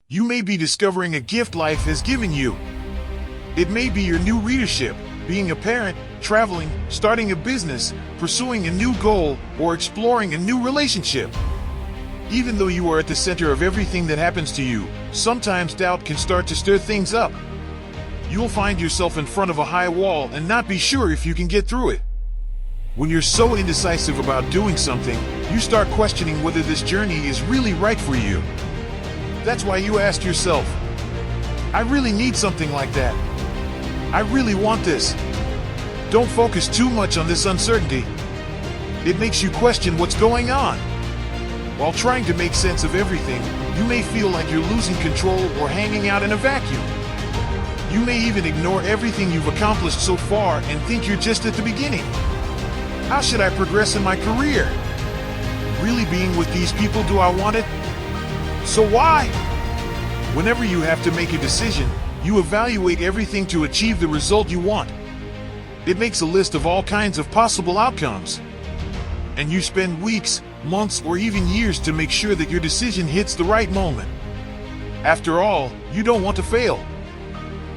You may be discovering a gift life has given you. It may be your new readership, being a parent, traveling, starting a business, pursuing a new goal, or exploring a new relationship. Even though you are at the center of everything that happens to you, sometimes doubt can start to stir things up. You'll find yourself in front of a high wall and not be sure if you can get through it. When you're so indecisive about doing something, you start questioning whether this journey is really right for you. That's why you ask yourself, I really need something like that. I really want this. Don't focus too much on this uncertainty. It makes you question what's going on. While trying to make sense of everything, you may feel like you're losing control or hanging out in a vacuum. You may even ignore everything you've accomplished so far and think you're just at the beginning. How should I progress in my career? Really being with these people, do I want it? So why? Whenever you have to make a decision, you evaluate everything to achieve the result you want. It makes a list of all kinds of possible outcomes. And you spend weeks, months, or even years to make sure that your decision hits the right moment. After all, you don't want to fail.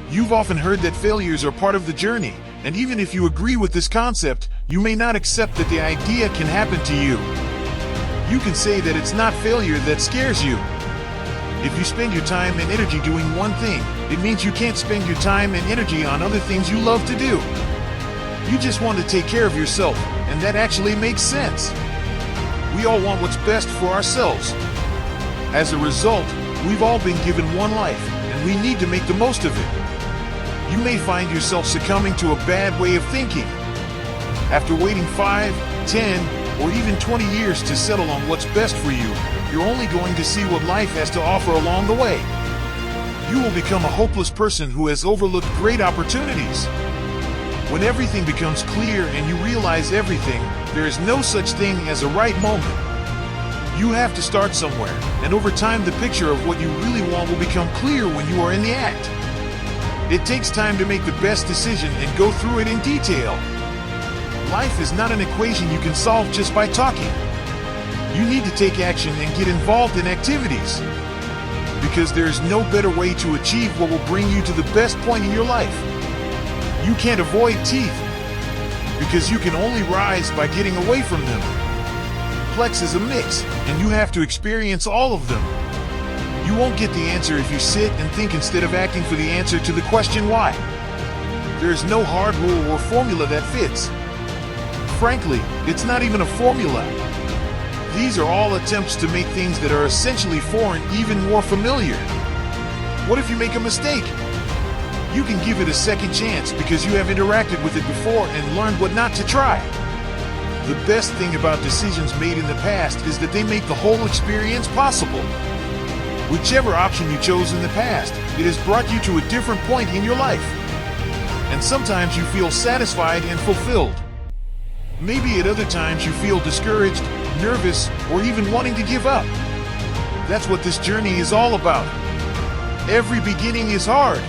You've often heard that failures are part of the journey, and even if you agree with this concept, you may not accept that the idea can happen to you. You can say that it's not failure that scares you. If you spend your time and energy doing one thing, it means you can't spend your time and energy on other things you love to do. You just want to take care of yourself, and that actually makes sense. We all want what's best for ourselves. As a result, we've all been given one life, and we need to make the most of it. You may find yourself succumbing to a bad way of thinking. After waiting 5, 10, or even 20 years to settle on what's best for you, you're only going to see what life has to offer along the way. You will become a hopeless person who has overlooked great opportunities. When everything becomes clear and you realize everything, there is no such thing as a right moment. You have to start somewhere, and over time the picture of what you really want will become clear when you are in the act. It takes time to make the best decision and go through it in detail. Life is not an equation you can solve just by talking. You need to take action and get involved in activities. Because there is no better way to achieve what will bring you to the best point in your life. You can't avoid teeth, because you can only rise by getting away from them. Plex is a mix, and you have to experience all of them. You won't get the answer if you sit and think instead of acting for the answer to the question why. There is no hard rule or formula that fits. Frankly, it's not even a formula. These are all attempts to make things that are essentially foreign even more familiar. What if you make a mistake? You can give it a second chance because you have interacted with it before and learned what not to try. The best thing about decisions made in the past is that they make the whole experience possible. Whichever option you chose in the past, it has brought you to a different point in your life. And sometimes you feel satisfied and fulfilled. Maybe at other times you feel discouraged, nervous, or even wanting to give up. That's what this journey is all about. Every beginning is hard.